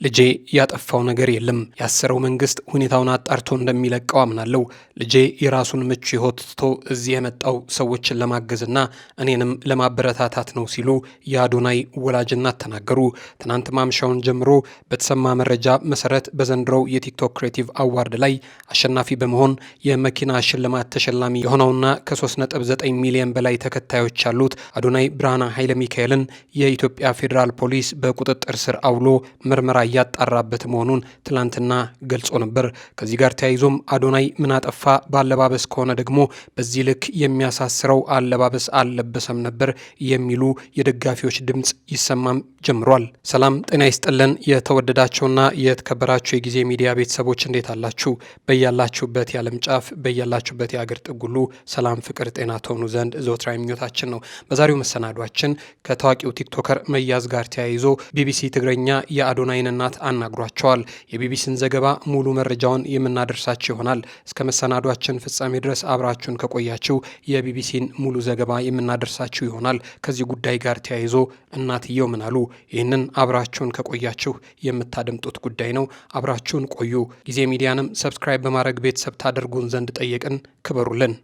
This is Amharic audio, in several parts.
ልጄ ያጠፋው ነገር የለም። ያሰረው መንግስት ሁኔታውን አጣርቶ እንደሚለቀው አምናለሁ። ልጄ የራሱን ምቹ ሕይወት ትቶ እዚህ የመጣው ሰዎችን ለማገዝና እኔንም ለማበረታታት ነው ሲሉ የአዶናይ ወላጅ እናት ተናገሩ። ትናንት ማምሻውን ጀምሮ በተሰማ መረጃ መሰረት በዘንድሮው የቲክቶክ ክሬቲቭ አዋርድ ላይ አሸናፊ በመሆን የመኪና ሽልማት ተሸላሚ የሆነውና ከ3.9 ሚሊዮን በላይ ተከታዮች ያሉት አዶናይ ብርሃነ ኃይለ ሚካኤልን የኢትዮጵያ ፌዴራል ፖሊስ በቁጥጥር ስር አውሎ ምርመራ እያጣራበት መሆኑን ትላንትና ገልጾ ነበር። ከዚህ ጋር ተያይዞም አዶናይ ምን አጠፋ፣ ባለባበስ ከሆነ ደግሞ በዚህ ልክ የሚያሳስረው አለባበስ አልለበሰም ነበር የሚሉ የደጋፊዎች ድምፅ ይሰማም ጀምሯል። ሰላም ጤና ይስጥልን። የተወደዳችሁና የተከበራችሁ የጊዜ ሚዲያ ቤተሰቦች እንዴት አላችሁ? በያላችሁበት የዓለም ጫፍ በያላችሁበት የአገር ጥግ ሁሉ ሰላም፣ ፍቅር፣ ጤና ትሆኑ ዘንድ ዘወትራዊ ምኞታችን ነው። በዛሬው መሰናዷችን ከታዋቂው ቲክቶከር መያዝ ጋር ተያይዞ ቢቢሲ ትግረኛ የአዶናይን እናት አናግሯቸዋል። የቢቢሲን ዘገባ ሙሉ መረጃውን የምናደርሳችሁ ይሆናል። እስከ መሰናዷችን ፍጻሜ ድረስ አብራችሁን ከቆያችሁ የቢቢሲን ሙሉ ዘገባ የምናደርሳችሁ ይሆናል። ከዚህ ጉዳይ ጋር ተያይዞ እናትየው ምን አሉ? ይህንን አብራችሁን ከቆያችሁ የምታደምጡት ጉዳይ ነው። አብራችሁን ቆዩ። ጊዜ ሚዲያንም ሰብስክራይብ በማድረግ ቤተሰብ ታደርጉን ዘንድ ጠየቅን። ክበሩልን።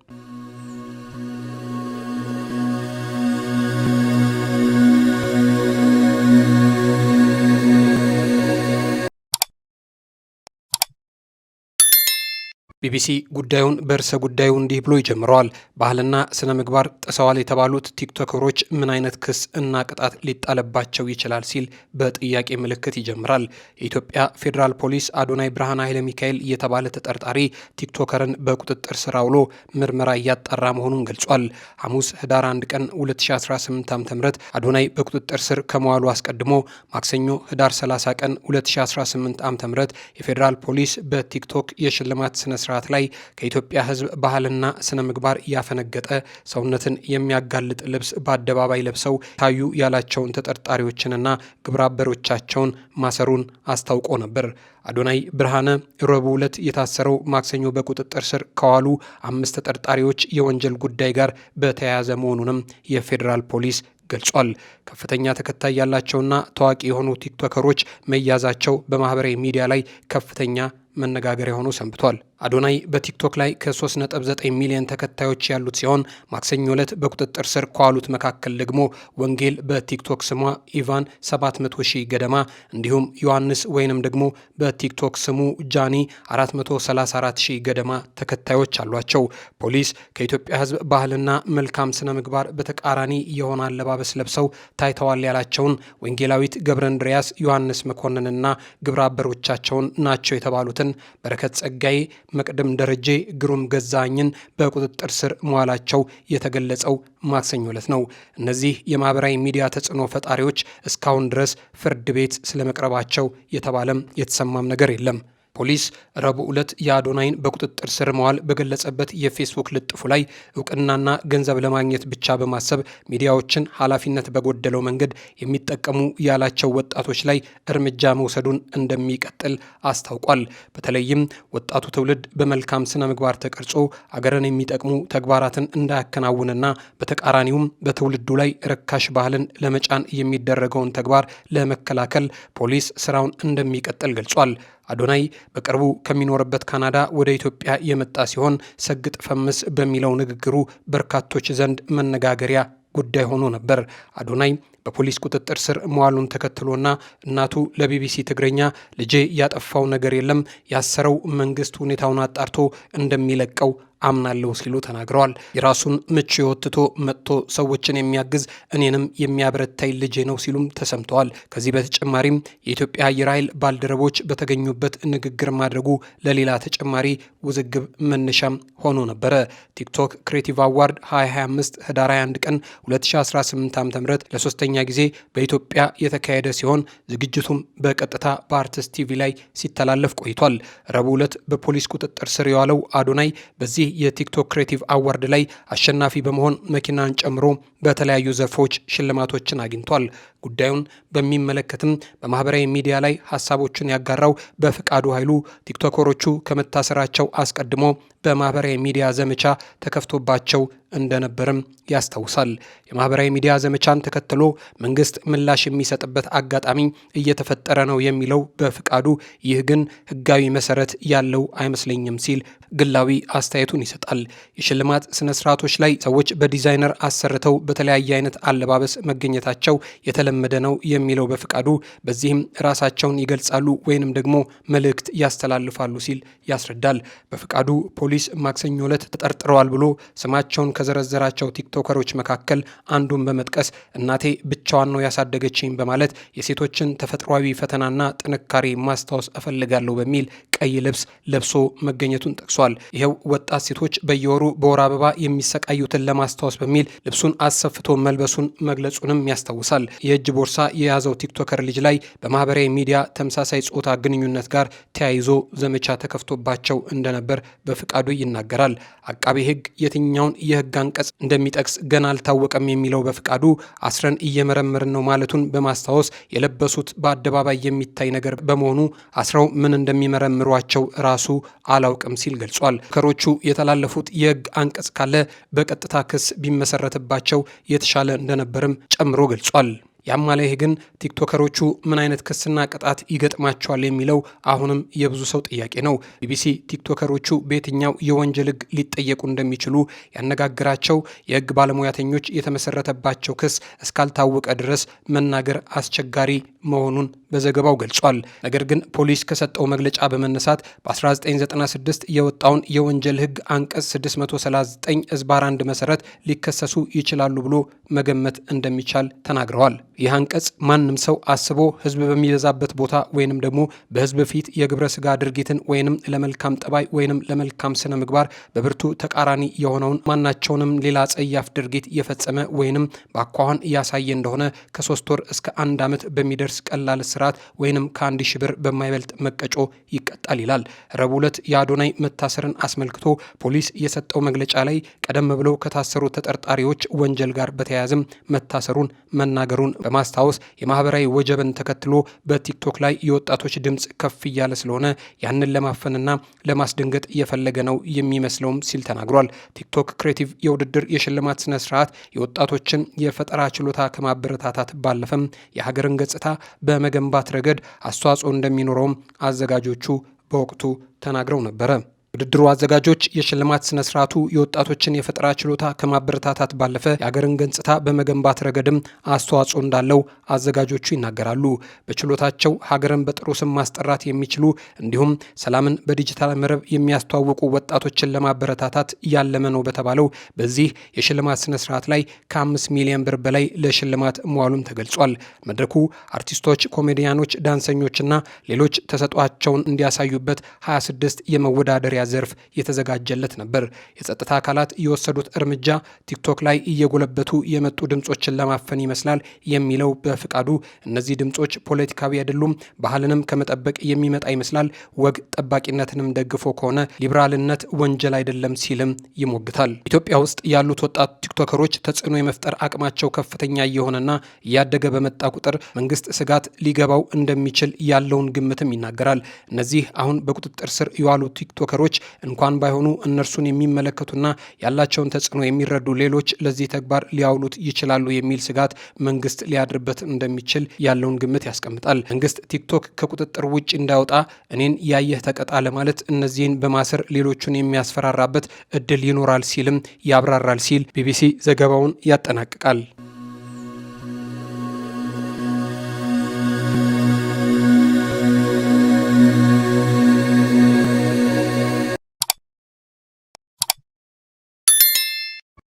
ቢቢሲ ጉዳዩን በርዕሰ ጉዳዩ እንዲህ ብሎ ይጀምረዋል። ባህልና ስነ ምግባር ጥሰዋል የተባሉት ቲክቶከሮች ምን አይነት ክስ እና ቅጣት ሊጣለባቸው ይችላል ሲል በጥያቄ ምልክት ይጀምራል። የኢትዮጵያ ፌዴራል ፖሊስ አዶናይ ብርሃነ ኃይለ ሚካኤል የተባለ ተጠርጣሪ ቲክቶከርን በቁጥጥር ስር አውሎ ምርመራ እያጣራ መሆኑን ገልጿል። ሐሙስ ህዳር 1 ቀን 2018 ዓ.ም አዶናይ በቁጥጥር ስር ከመዋሉ አስቀድሞ ማክሰኞ ህዳር 30 ቀን 2018 ዓ.ም የፌዴራል ፖሊስ በቲክቶክ የሽልማት ስነ ስርዓት ላይ ከኢትዮጵያ ሕዝብ ባህልና ስነ ምግባር ያፈነገጠ ሰውነትን የሚያጋልጥ ልብስ በአደባባይ ለብሰው ታዩ ያላቸውን ተጠርጣሪዎችንና ግብረአበሮቻቸውን ማሰሩን አስታውቆ ነበር። አዶናይ ብርሃነ ረቡዕ ዕለት የታሰረው ማክሰኞ በቁጥጥር ስር ከዋሉ 5 ተጠርጣሪዎች የወንጀል ጉዳይ ጋር በተያያዘ መሆኑንም የፌዴራል ፖሊስ ገልጿል። ከፍተኛ ተከታይ ያላቸውና ታዋቂ የሆኑ ቲክቶከሮች መያዛቸው በማህበራዊ ሚዲያ ላይ ከፍተኛ መነጋገሪያ ሆኖ ሰንብቷል። አዶናይ በቲክቶክ ላይ ከ3.9 ሚሊዮን ተከታዮች ያሉት ሲሆን ማክሰኞ ዕለት በቁጥጥር ስር ከዋሉት መካከል ደግሞ ወንጌል በቲክቶክ ስሟ ኢቫን 700 ሺህ ገደማ እንዲሁም ዮሐንስ ወይንም ደግሞ በቲክቶክ ስሙ ጃኒ 434 ሺህ ገደማ ተከታዮች አሏቸው። ፖሊስ ከኢትዮጵያ ሕዝብ ባህልና መልካም ስነ ምግባር በተቃራኒ የሆነ አለባበስ ለብሰው ታይተዋል ያላቸውን ወንጌላዊት ገብረ እንድሪያስ፣ ዮሐንስ መኮንንና ግብረ አበሮቻቸውን ናቸው የተባሉትን በረከት ጸጋዬ፣ መቅደም ደረጀ፣ ግሩም ገዛኝን በቁጥጥር ስር መዋላቸው የተገለጸው ማክሰኞ ዕለት ነው። እነዚህ የማህበራዊ ሚዲያ ተጽዕኖ ፈጣሪዎች እስካሁን ድረስ ፍርድ ቤት ስለመቅረባቸው የተባለም የተሰማም ነገር የለም። ፖሊስ ረቡዕ ዕለት የአዶናይን በቁጥጥር ስር መዋል በገለጸበት የፌስቡክ ልጥፉ ላይ እውቅናና ገንዘብ ለማግኘት ብቻ በማሰብ ሚዲያዎችን ኃላፊነት በጎደለው መንገድ የሚጠቀሙ ያላቸው ወጣቶች ላይ እርምጃ መውሰዱን እንደሚቀጥል አስታውቋል። በተለይም ወጣቱ ትውልድ በመልካም ስነ ምግባር ተቀርጾ አገርን የሚጠቅሙ ተግባራትን እንዳያከናውንና በተቃራኒውም በትውልዱ ላይ ርካሽ ባህልን ለመጫን የሚደረገውን ተግባር ለመከላከል ፖሊስ ስራውን እንደሚቀጥል ገልጿል። አዶናይ በቅርቡ ከሚኖርበት ካናዳ ወደ ኢትዮጵያ የመጣ ሲሆን ሰግጥ ፈምስ በሚለው ንግግሩ በርካቶች ዘንድ መነጋገሪያ ጉዳይ ሆኖ ነበር። አዶናይ በፖሊስ ቁጥጥር ስር መዋሉን ተከትሎና እናቱ ለቢቢሲ ትግረኛ ልጄ ያጠፋው ነገር የለም፣ ያሰረው መንግስት ሁኔታውን አጣርቶ እንደሚለቀው አምናለሁ ሲሉ ተናግረዋል። የራሱን ምቹ ሕይወት ትቶ መጥቶ ሰዎችን የሚያግዝ እኔንም የሚያበረታይ ልጄ ነው ሲሉም ተሰምተዋል። ከዚህ በተጨማሪም የኢትዮጵያ አየር ኃይል ባልደረቦች በተገኙበት ንግግር ማድረጉ ለሌላ ተጨማሪ ውዝግብ መነሻም ሆኖ ነበረ። ቲክቶክ ክሬቲቭ አዋርድ 2025 ህዳር 21 ቀን 2018 ዓ.ም ለሶስተኛ ጊዜ በኢትዮጵያ የተካሄደ ሲሆን ዝግጅቱም በቀጥታ በአርትስ ቲቪ ላይ ሲተላለፍ ቆይቷል። ረቡዕ ዕለት በፖሊስ ቁጥጥር ስር የዋለው አዶናይ በዚህ የቲክቶክ ክሬቲቭ አዋርድ ላይ አሸናፊ በመሆን መኪናን ጨምሮ በተለያዩ ዘርፎች ሽልማቶችን አግኝቷል። ጉዳዩን በሚመለከትም በማህበራዊ ሚዲያ ላይ ሀሳቦችን ያጋራው በፍቃዱ ኃይሉ ቲክቶከሮቹ ከመታሰራቸው አስቀድሞ በማህበራዊ ሚዲያ ዘመቻ ተከፍቶባቸው እንደነበርም ያስታውሳል። የማህበራዊ ሚዲያ ዘመቻን ተከትሎ መንግስት ምላሽ የሚሰጥበት አጋጣሚ እየተፈጠረ ነው የሚለው በፍቃዱ፣ ይህ ግን ህጋዊ መሰረት ያለው አይመስለኝም ሲል ግላዊ አስተያየቱን ይሰጣል። የሽልማት ስነስርዓቶች ላይ ሰዎች በዲዛይነር አሰርተው በተለያየ አይነት አለባበስ መገኘታቸው የተለመደ ነው የሚለው በፍቃዱ፣ በዚህም ራሳቸውን ይገልጻሉ ወይንም ደግሞ መልእክት ያስተላልፋሉ ሲል ያስረዳል። በፍቃዱ ፖሊስ ማክሰኞ ዕለት ተጠርጥረዋል ብሎ ስማቸውን ከዘረዘራቸው ቲክቶከሮች መካከል አንዱን በመጥቀስ እናቴ ብቻዋን ነው ያሳደገችኝ በማለት የሴቶችን ተፈጥሯዊ ፈተናና ጥንካሬ ማስታወስ እፈልጋለሁ በሚል ቀይ ልብስ ለብሶ መገኘቱን ጠቅሷል። ይኸው ወጣት ሴቶች በየወሩ በወር አበባ የሚሰቃዩትን ለማስታወስ በሚል ልብሱን አሰፍቶ መልበሱን መግለጹንም ያስታውሳል። የእጅ ቦርሳ የያዘው ቲክቶከር ልጅ ላይ በማህበራዊ ሚዲያ ተመሳሳይ ጾታ ግንኙነት ጋር ተያይዞ ዘመቻ ተከፍቶባቸው እንደነበር በፍቃዱ ይናገራል። አቃቤ ሕግ የትኛውን የሕግ አንቀጽ እንደሚጠቅስ ገና አልታወቀም የሚለው በፍቃዱ አስረን እየመረመርን ነው ማለቱን በማስታወስ የለበሱት በአደባባይ የሚታይ ነገር በመሆኑ አስረው ምን እንደሚመረምሯቸው ራሱ አላውቅም ሲል ገልጿል። ከሮቹ የተላለፉት የሕግ አንቀጽ ካለ በቀጥታ ክስ ቢመሰረትባቸው የተሻለ እንደነበርም ጨምሮ ገልጿል። ያም አለ ይህ ግን ቲክቶከሮቹ ምን አይነት ክስና ቅጣት ይገጥማቸዋል የሚለው አሁንም የብዙ ሰው ጥያቄ ነው። ቢቢሲ ቲክቶከሮቹ በየትኛው የወንጀል ሕግ ሊጠየቁ እንደሚችሉ ያነጋግራቸው የሕግ ባለሙያተኞች የተመሰረተባቸው ክስ እስካልታወቀ ድረስ መናገር አስቸጋሪ መሆኑን በዘገባው ገልጿል። ነገር ግን ፖሊስ ከሰጠው መግለጫ በመነሳት በ1996 የወጣውን የወንጀል ሕግ አንቀጽ 639/1 መሰረት ሊከሰሱ ይችላሉ ብሎ መገመት እንደሚቻል ተናግረዋል። ይህ አንቀጽ ማንም ሰው አስቦ ህዝብ በሚበዛበት ቦታ ወይንም ደግሞ በህዝብ ፊት የግብረ ስጋ ድርጊትን ወይንም ለመልካም ጠባይ ወይንም ለመልካም ስነ ምግባር በብርቱ ተቃራኒ የሆነውን ማናቸውንም ሌላ ጸያፍ ድርጊት የፈጸመ ወይንም በአኳኋን ያሳየ እንደሆነ ከ3 ወር እስከ 1 ዓመት በሚደርስ ቀላል እስራት ወይንም ከ1000 ብር በማይበልጥ መቀጮ ይቀጣል ይላል። ረቡዕ ዕለት የአዶናይ መታሰርን አስመልክቶ ፖሊስ የሰጠው መግለጫ ላይ ቀደም ብለው ከታሰሩ ተጠርጣሪዎች ወንጀል ጋር በተያያዘም መታሰሩን መናገሩን በማስታወስ የማህበራዊ ወጀብን ተከትሎ በቲክቶክ ላይ የወጣቶች ድምፅ ከፍ እያለ ስለሆነ ያንን ለማፈንና ለማስደንገጥ እየፈለገ ነው የሚመስለውም ሲል ተናግሯል። ቲክቶክ ክሬቲቭ የውድድር የሽልማት ስነ ስርዓት የወጣቶችን የፈጠራ ችሎታ ከማበረታታት ባለፈም የሀገርን ገጽታ በመገንባት ረገድ አስተዋጽኦ እንደሚኖረውም አዘጋጆቹ በወቅቱ ተናግረው ነበረ። ውድድሩ አዘጋጆች የሽልማት ስነ ስርዓቱ የወጣቶችን የፈጠራ ችሎታ ከማበረታታት ባለፈ የሀገርን ገጽታ በመገንባት ረገድም አስተዋጽኦ እንዳለው አዘጋጆቹ ይናገራሉ። በችሎታቸው ሀገርን በጥሩ ስም ማስጠራት የሚችሉ እንዲሁም ሰላምን በዲጂታል መረብ የሚያስተዋውቁ ወጣቶችን ለማበረታታት ያለመ ነው በተባለው በዚህ የሽልማት ስነ ስርዓት ላይ ከ5 ሚሊዮን ብር በላይ ለሽልማት መዋሉም ተገልጿል። መድረኩ አርቲስቶች፣ ኮሜዲያኖች፣ ዳንሰኞችና ሌሎች ተሰጧቸውን እንዲያሳዩበት 26 የመወዳደሪያ ዘርፍ የተዘጋጀለት ነበር። የጸጥታ አካላት የወሰዱት እርምጃ ቲክቶክ ላይ እየጎለበቱ የመጡ ድምጾችን ለማፈን ይመስላል የሚለው በፍቃዱ እነዚህ ድምጾች ፖለቲካዊ አይደሉም፣ ባህልንም ከመጠበቅ የሚመጣ ይመስላል፣ ወግ ጠባቂነትንም ደግፎ ከሆነ ሊበራልነት ወንጀል አይደለም ሲልም ይሞግታል። ኢትዮጵያ ውስጥ ያሉት ወጣት ቲክቶከሮች ተጽዕኖ የመፍጠር አቅማቸው ከፍተኛ እየሆነና እያደገ በመጣ ቁጥር መንግስት ስጋት ሊገባው እንደሚችል ያለውን ግምትም ይናገራል። እነዚህ አሁን በቁጥጥር ስር የዋሉ ቲክቶከሮች እንኳን ባይሆኑ እነርሱን የሚመለከቱና ያላቸውን ተጽዕኖ የሚረዱ ሌሎች ለዚህ ተግባር ሊያውሉት ይችላሉ የሚል ስጋት መንግስት ሊያድርበት እንደሚችል ያለውን ግምት ያስቀምጣል። መንግስት ቲክቶክ ከቁጥጥር ውጭ እንዳይወጣ እኔን ያየህ ተቀጣ ለማለት እነዚህን በማሰር ሌሎቹን የሚያስፈራራበት እድል ይኖራል ሲልም ያብራራል ሲል ቢቢሲ ዘገባውን ያጠናቅቃል።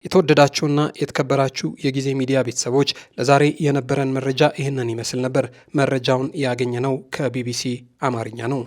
የተወደዳችሁና የተከበራችሁ የጊዜ ሚዲያ ቤተሰቦች ለዛሬ የነበረን መረጃ ይህንን ይመስል ነበር። መረጃውን ያገኘነው ከቢቢሲ አማርኛ ነው።